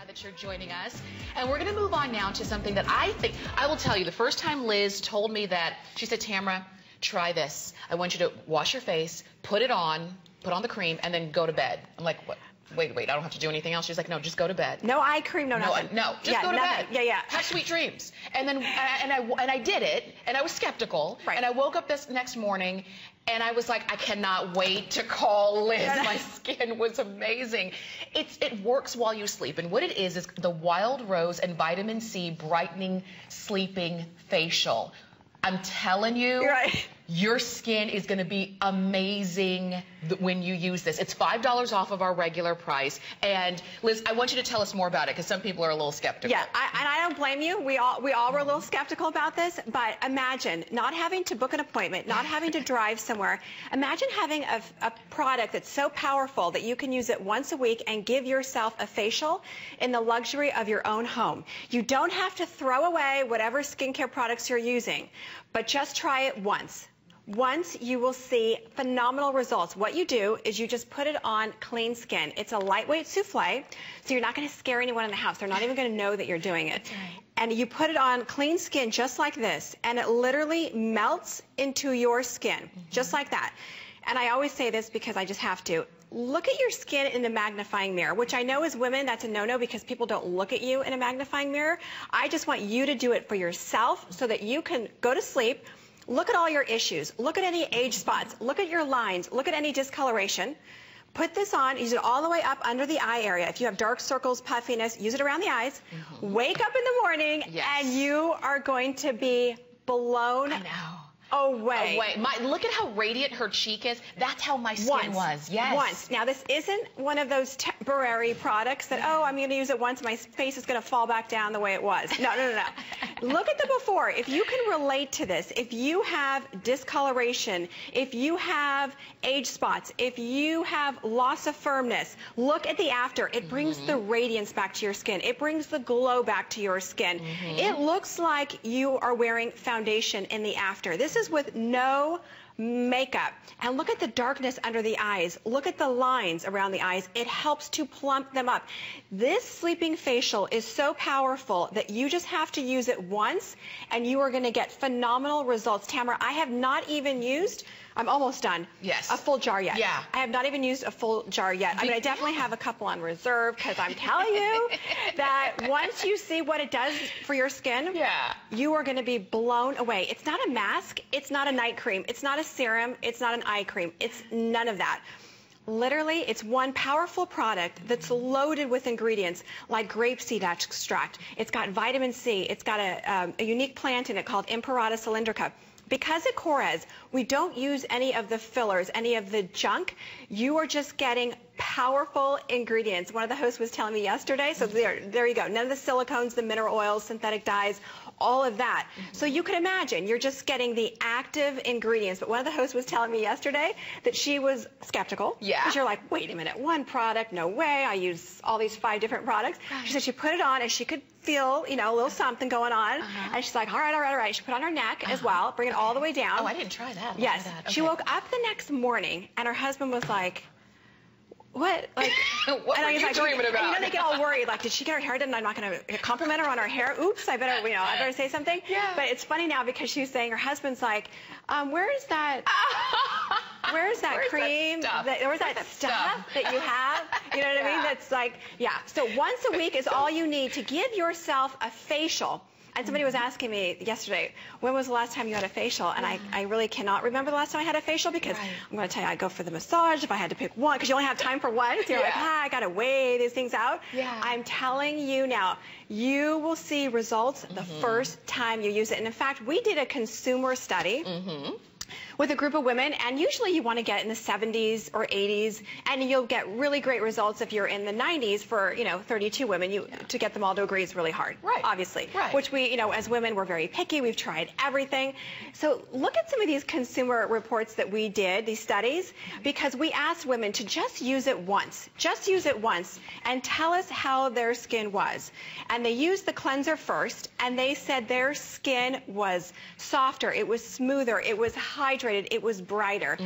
glad that you're joining us. And we're going to move on now to something that I think, I will tell you, the first time Liz told me that, she said, Tamara, try this. I want you to wash your face, put on the cream, and then go to bed. I'm like, what? Wait, I don't have to do anything else? She's like, no, just go to bed. No eye cream, nothing. No, just go to bed. Yeah. Have sweet dreams. And then, and I did it, and I was skeptical. Right. And I woke up this next morning, and I was like, I cannot wait to call Liz. My skin was amazing. It works while you sleep. And what it is the Wild Rose and Vitamin C Brightening Sleeping Facial. I'm telling you, your skin is going to be amazing when you use this. It's $5 off of our regular price. And Liz, I want you to tell us more about it because some people are a little skeptical. Yeah, and I don't blame you. We all were a little skeptical about this. But imagine not having to book an appointment, not having to drive somewhere. Imagine having a product that's so powerful that you can use it once a week and give yourself a facial in the luxury of your own home. You don't have to throw away whatever skincare products you're using, but just try it once. Once, you will see phenomenal results. What you do is you just put it on clean skin. It's a lightweight souffle, so you're not going to scare anyone in the house. They're not even going to know that you're doing it. That's right. And you put it on clean skin just like this, and it literally melts into your skin, just like that. And I always say this because I just have to. Look at your skin in a magnifying mirror, which I know as women, that's a no-no because people don't look at you in a magnifying mirror. I just want you to do it for yourself so that you can go to sleep. Look at all your issues. Look at any age spots. Look at your lines. Look at any discoloration. Put this on. Use it all the way up under the eye area. If you have dark circles, puffiness, use it around the eyes. Wake up in the morning, and you are going to be blown away. Look at how radiant her cheek is. That's how my skin was. Yes. Once. Now, this isn't one of those temporary products that, oh, I'm going to use it once, my face is going to fall back down the way it was. No. Look at the before. If you can relate to this, if you have discoloration, if you have age spots, if you have loss of firmness, look at the after. It brings the radiance back to your skin. It brings the glow back to your skin. It looks like you are wearing foundation in the after. This is with no makeup. And look at the darkness under the eyes. Look at the lines around the eyes. It helps to plump them up. This sleeping facial is so powerful that you just have to use it once and you are going to get phenomenal results. Tamara, I have not even used, I'm almost done, a full jar yet. Yeah. I have not even used a full jar yet. I mean, I definitely have a couple on reserve because I'm telling you that once you see what it does for your skin, you are going to be blown away. It's not a mask. It's not a night cream. It's not a serum. It's not an eye cream. It's none of that. Literally, it's one powerful product that's loaded with ingredients like grapeseed extract. It's got vitamin C. It's got a unique plant in it called Imperator cylindrica. Because at Korres, we don't use any of the fillers, any of the junk. You are just getting powerful ingredients. One of the hosts was telling me yesterday, so there you go. None of the silicones, the mineral oils, synthetic dyes, all of that. So you can imagine, you're just getting the active ingredients. But one of the hosts was telling me yesterday that she was skeptical. Because you're like, wait a minute, one product, no way. I use all these 5 different products. She said she put it on and she could feel, you know, a little something going on. And she's like, all right. She put on her neck as well, bring it all the way down. Oh, I didn't try that. Yes. She woke up the next morning and her husband was like, what? Like, what were you dreaming about? You know, they get all worried. Like, did she get her hair done? I'm not going to compliment her on her hair. Oops, I better, you know, I better say something. But it's funny now because she's saying her husband's like, where's that cream? Where's that stuff that you have? You know what I mean? That's like, So once a week is all you need to give yourself a facial. And somebody was asking me yesterday, when was the last time you had a facial? And I really cannot remember the last time I had a facial because I'm going to tell you, I go for the massage if I had to pick one because you only have time for one. So you're like, I got to weigh these things out. I'm telling you now, you will see results the first time you use it. And in fact, we did a consumer study with a group of women, and usually you want to get in the 70s or 80s, and you'll get really great results if you're in the 90s for, 32 women. To get them all to agree is really hard, obviously. Which we, as women, we're very picky. We've tried everything. So look at some of these consumer reports that we did, these studies, because we asked women to just use it once, and tell us how their skin was. And they used the cleanser first, and they said their skin was softer, it was smoother, it was hydrated. demonstrated it was brighter.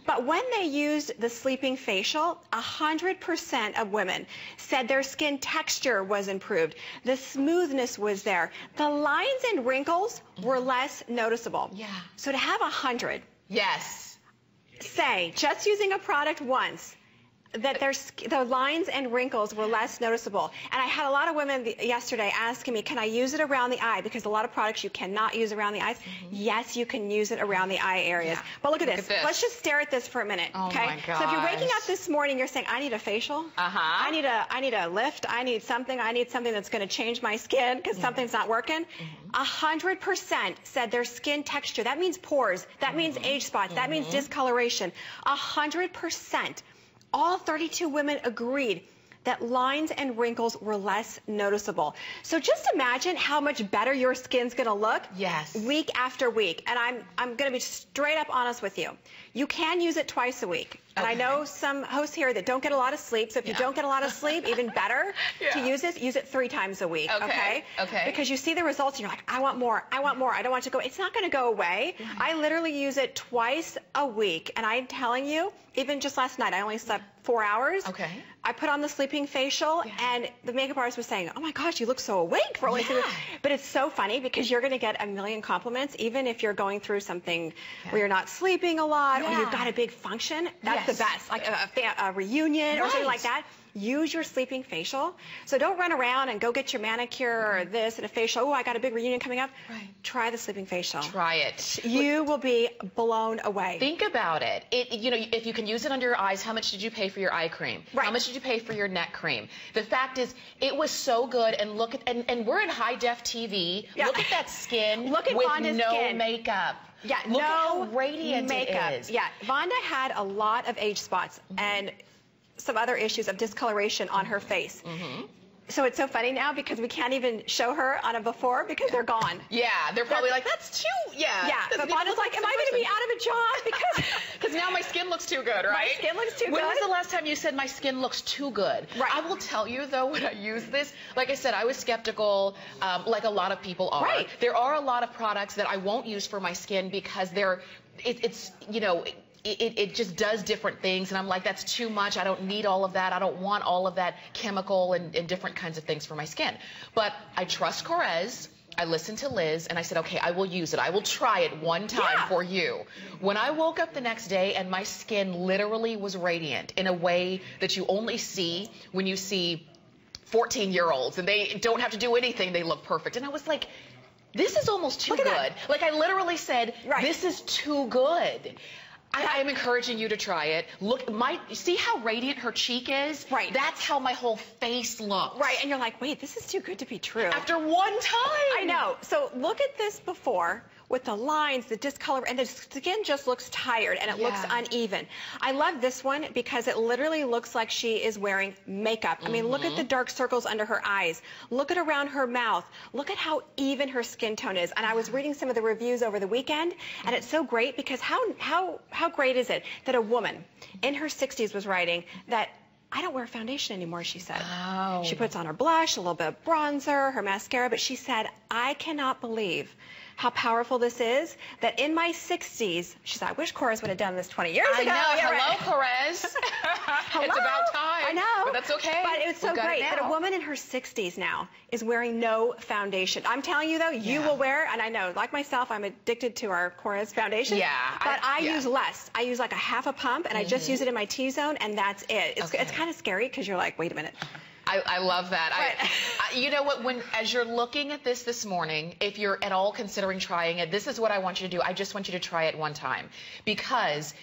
But when they used the sleeping facial, 100% of women said their skin texture was improved. The smoothness was there. The lines and wrinkles were less noticeable. Yeah. So to have 100. Yes. Say, just using a product once, that the lines and wrinkles were less noticeable. And I had a lot of women yesterday asking me, can I use it around the eye? Because a lot of products you cannot use around the eyes. Yes, you can use it around the eye areas. Yeah. But look at this. Let's just stare at this for a minute. Okay? My gosh. So if you're waking up this morning, you're saying, I need a facial. I need a lift. I need something that's going to change my skin because something's not working. 100% said their skin texture. That means pores. That means age spots. That means discoloration. 100%. All 32 women agreed that lines and wrinkles were less noticeable. So just imagine how much better your skin's going to look week after week. And I'm going to be straight up honest with you. You can use it twice a week. And I know some hosts here that don't get a lot of sleep. So if you don't get a lot of sleep, even better to use this, use it 3 times a week. Okay? Because you see the results and you're like, I want more. I want more. I don't want it to go. It's not going to go away. I literally use it twice a week. And I'm telling you, even just last night, I only slept 4 hours. I put on the sleeping facial and the makeup artist was saying, oh my gosh, you look so awake for only 3 weeks. But it's so funny because you're going to get a million compliments, even if you're going through something where you're not sleeping a lot or you've got a big function. That's the best, like a reunion or something like that. Use your sleeping facial. So don't run around and go get your manicure or this and a facial. Oh, I got a big reunion coming up. Try the sleeping facial. Try it. You will be blown away. Think about it. You know, if you can use it under your eyes, how much did you pay for your eye cream? How much did you pay for your neck cream? The fact is, it was so good. And look at, and we're in high def TV. Look at that skin with no makeup. Yeah, look no at how radiant makeup. it is. Yeah, Vonda had a lot of age spots and some other issues of discoloration on her face. So it's so funny now because we can't even show her on a before because they're gone. Yeah, they're probably like, that's too, but Vonda's like, am I going to be out of a job? Because now my skin looks too good, right? My skin looks too good. When was the last time you said my skin looks too good? I will tell you, though, when I use this, like I said, I was skeptical, like a lot of people are. There are a lot of products that I won't use for my skin because it's, you know, it just does different things, and I'm like, that's too much. I don't need all of that. I don't want all of that chemical and different kinds of things for my skin. But I trust Korres. I listened to Liz, and I said, okay, I will use it. I will try it one time for you. When I woke up the next day, and my skin literally was radiant in a way that you only see when you see 14-year-olds, and they don't have to do anything. They look perfect. And I was like, this is almost too good. Like, I literally said, this is too good. I am encouraging you to try it. Look, see how radiant her cheek is? That's how my whole face looks. And you're like, wait, this is too good to be true. After one time. I know. So look at this before with the lines, the discolor, and the skin just looks tired and it looks uneven. I love this one because it literally looks like she is wearing makeup. I mean, look at the dark circles under her eyes. Look at around her mouth. Look at how even her skin tone is. And I was reading some of the reviews over the weekend, and it's so great because how great is it that a woman in her 60s was writing that I don't wear foundation anymore, she said. She puts on her blush, a little bit of bronzer, her mascara, but she said, I cannot believe how powerful this is, that in my 60s, she said, I wish Korres would have done this 20 years ago. I know. Hello, Korres. It's about time. I know. But that's okay. But it's so great that a woman in her 60s now is wearing no foundation. I'm telling you, though, you will wear, and I know, like myself, I'm addicted to our Korres foundation. But I use less. I use like a half a pump, and I just use it in my T-zone, and that's it. It's kind of scary because you're like, wait a minute. I love that. You know what, as you're looking at this morning, if you're at all considering trying it, this is what I want you to do. I just want you to try it one time because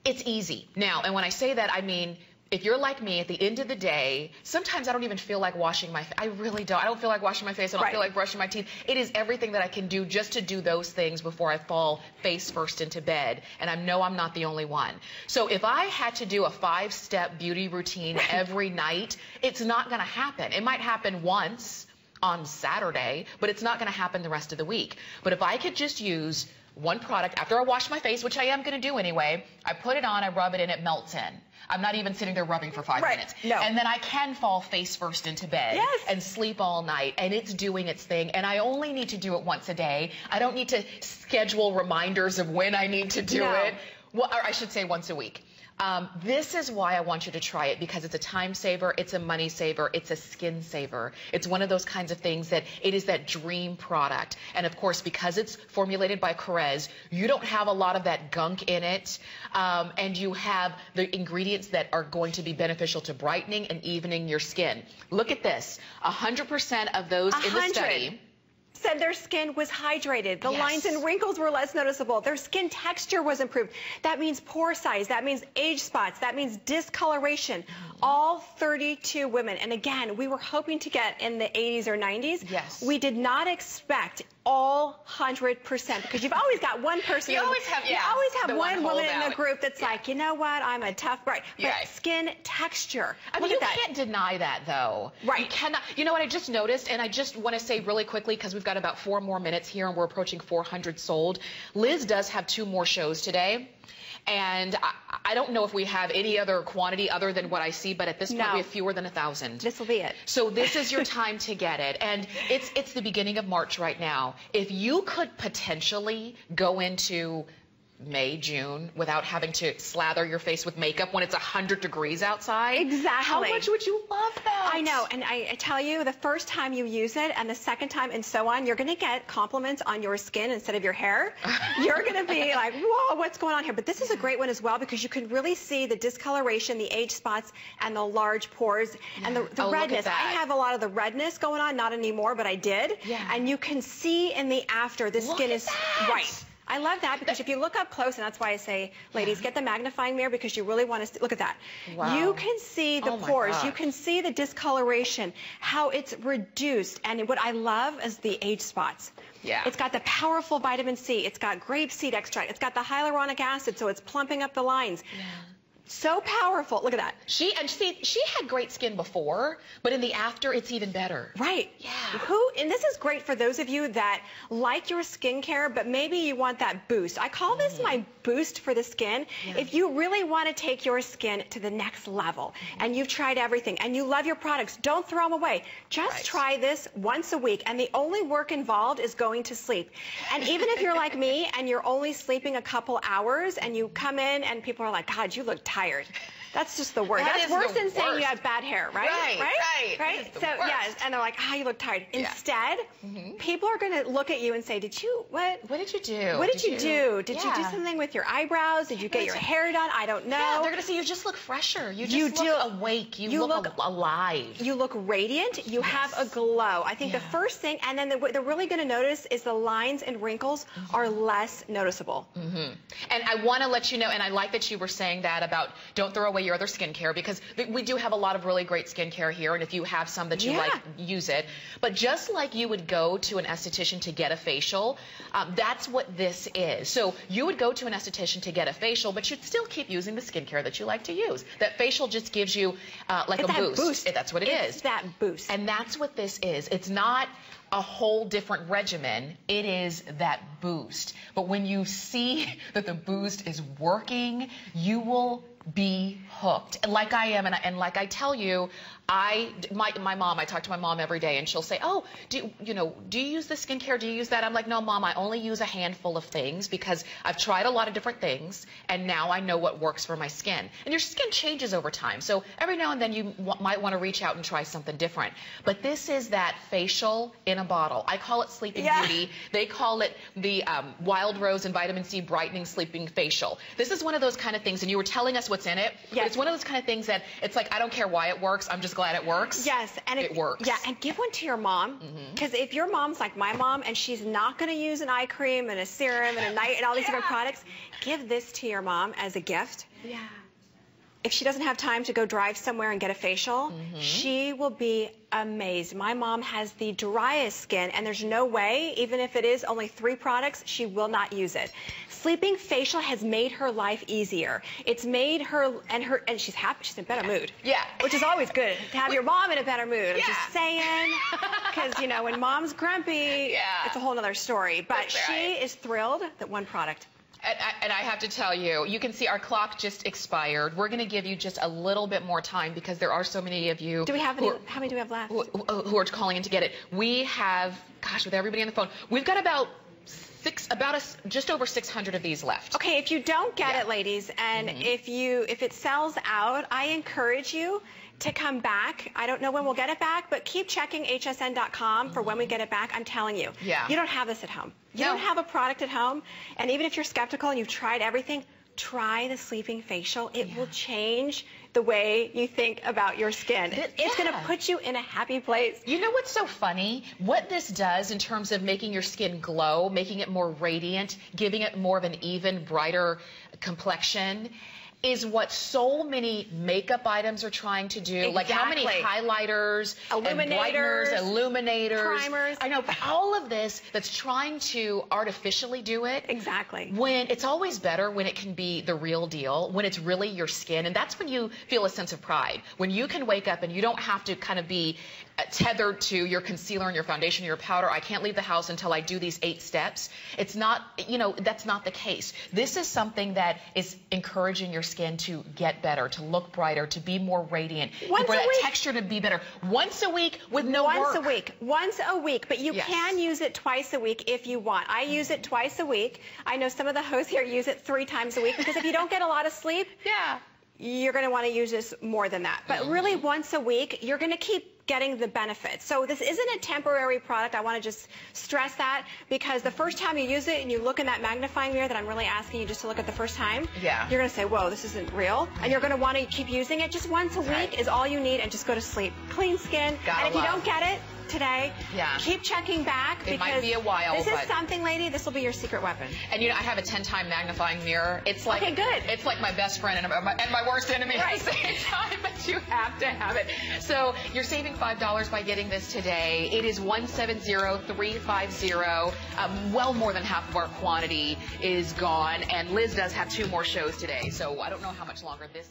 it's easy. Now, and when I say that, I mean, if you're like me, at the end of the day, sometimes I don't even feel like washing my face. I really don't. I don't feel like washing my face. I don't feel like brushing my teeth. It is everything that I can do just to do those things before I fall face first into bed. And I know I'm not the only one. So if I had to do a 5-step beauty routine every night, it's not going to happen. It might happen once on Saturday, but it's not going to happen the rest of the week. But if I could just use one product. After I wash my face, which I am going to do anyway, I put it on, I rub it, and it melts in. I'm not even sitting there rubbing for 5 minutes. No. And then I can fall face first into bed and sleep all night, and it's doing its thing. And I only need to do it once a day. I don't need to schedule reminders of when I need to do it. Well, or I should say once a week. This is why I want you to try it, because it's a time saver, it's a money saver, it's a skin saver. It's one of those kinds of things that it is that dream product. And of course, because it's formulated by Korres, you don't have a lot of that gunk in it, and you have the ingredients that are going to be beneficial to brightening and evening your skin. Look at this, 100% of those in the study said their skin was hydrated. The lines and wrinkles were less noticeable. Their skin texture was improved. That means pore size. That means age spots. That means discoloration. All 32 women. And again, we were hoping to get in the 80s or 90s. Yes. We did not expect all 100%, because you've always got one person. You always have, one woman in the group that's like, you know what, I'm a tough bright. But skin texture. I mean, you can't deny that, though. Right. You cannot. You know what I just noticed, and I just want to say really quickly, because we've got about 4 more minutes here, and we're approaching 400 sold. Liz does have 2 more shows today. And I don't know if we have any other quantity other than what I see, but at this point we have fewer than 1,000. This will be it. So this is your time to get it. And it's the beginning of March right now. If you could potentially go into May, June, without having to slather your face with makeup when it's 100 degrees outside. Exactly. How much would you love that? I know, and I tell you, the first time you use it and the second time and so on, you're going to get compliments on your skin instead of your hair. You're going to be like, whoa, what's going on here? But this is a great one as well, because you can really see the discoloration, the age spots, and the large pores, and the redness. I have a lot of the redness going on, not anymore, but I did. And you can see in the after, the skin is right. I love that, because if you look up close, and that's why I say, ladies, get the magnifying mirror, because you really want to look at that. Wow. You can see the pores. You can see the discoloration, how it's reduced. And what I love is the age spots. It's got the powerful vitamin C. It's got grapeseed extract. It's got the hyaluronic acid, so it's plumping up the lines. So powerful. Look at that. She had great skin before, but in the after, it's even better. Right. Yeah. And this is great for those of you that like your skincare, but maybe you want that boost. I call this my boost for the skin. If you really want to take your skin to the next level, and you've tried everything, and you love your products, don't throw them away. Just try this once a week, and the only work involved is going to sleep. And even if you're like me, and you're only sleeping a couple hours, and you come in, and people are like, God, you look tired. That's just the worst. That's worse than saying you have bad hair, right? Right. So and they're like, you look tired. Instead, people are going to look at you and say, what did you do? What did you do? Did you do something with your eyebrows? Did you get your hair done? I don't know. Yeah, they're going to say you just look fresher. You just look awake. You look alive. You look radiant. You have a glow. I think the first thing, and then what they're really going to notice is the lines and wrinkles are less noticeable. And I want to let you know, and I like that you were saying that about don't throw away your other skincare, because we do have a lot of really great skincare here, and if you have some that you like, use it. But just like you would go to an esthetician to get a facial, that's what this is. So you would go to an esthetician to get a facial, but you'd still keep using the skincare that you like to use. That facial just gives you like a boost. That's what it is. It's that boost. And that's what this is. It's not a whole different regimen. It is that boost. But when you see that the boost is working, you will be hooked. And like I am, and like I tell you, my mom, I talk to my mom every day, and she'll say, oh, do you use the skincare? Do you use that? I'm like, no, Mom, I only use a handful of things, because I've tried a lot of different things, and now I know what works for my skin. And your skin changes over time, so every now and then you might want to reach out and try something different. But this is that facial in a bottle. I call it Sleeping Beauty. They call it the Wild Rose and Vitamin C Brightening Sleeping Facial. This is one of those kind of things, and you were telling us what's in it, but it's one of those kind of things that it's like, I don't care why it works, I'm just glad it works. Yes, and it works. Yeah, and give one to your mom, because if your mom's like my mom and she's not going to use an eye cream and a serum and a night and all these different products, give this to your mom as a gift. Yeah. if she doesn't have time to go drive somewhere and get a facial, she will be amazed. My mom has the driest skin, and there's no way, even if it is only 3 products, she will not use it. Sleeping facial has made her life easier. It's made her, and she's happy, she's in a better mood. Yeah. Which is always good, to have your mom in a better mood. I'm just saying, because, you know, when mom's grumpy, it's a whole other story. But she is thrilled that one product. And I have to tell you, you can see our clock just expired. We're going to give you just a little bit more time because there are so many of you. Do we have any? How many do we have left? Who are calling in to get it? We have, gosh, with everybody on the phone, we've got about just over 600 of these left. Okay, if you don't get it, ladies, and if it sells out, I encourage you to come back. I don't know when we'll get it back, but keep checking hsn.com for when we get it back. I'm telling you, you don't have this at home. You don't have a product at home, and even if you're skeptical and you've tried everything, try the sleeping facial. It will change the way you think about your skin. It's going to put you in a happy place. You know what's so funny? What this does in terms of making your skin glow, making it more radiant, giving it more of an even, brighter complexion, is what so many makeup items are trying to do. Like how many highlighters, illuminators, primers. I know, all of this that's trying to artificially do it. Exactly. When it's always better when it can be the real deal, when it's really your skin. And that's when you feel a sense of pride. When you can wake up and you don't have to kind of be tethered to your concealer and your foundation and your powder. I can't leave the house until I do these 8 steps. It's not, you know, that's not the case. This is something that is encouraging your skin to get better, to look brighter, to be more radiant, for that texture to be better. Once a week with no work. Once a week, but you can use it twice a week if you want. I use it twice a week. I know some of the hosts here use it 3 times a week because if you don't get a lot of sleep, you're going to want to use this more than that. But really, once a week, you're going to keep getting the benefits. So this isn't a temporary product. I want to just stress that because the first time you use it and you look in that magnifying mirror that I'm really asking you just to look at the first time, you're going to say, whoa, this isn't real. And you're going to want to keep using it. Just once a week is all you need, and just go to sleep. Clean skin. And if you don't get it today, keep checking back. It might be a while. This is something, lady, this will be your secret weapon. And you know, I have a 10-time magnifying mirror. It's like, it's like my best friend and my worst enemy at the same time, but you have to have it. So you're saving $5 by getting this today. It is 170350. Well more than half of our quantity is gone, and Liz does have 2 more shows today, so I don't know how much longer this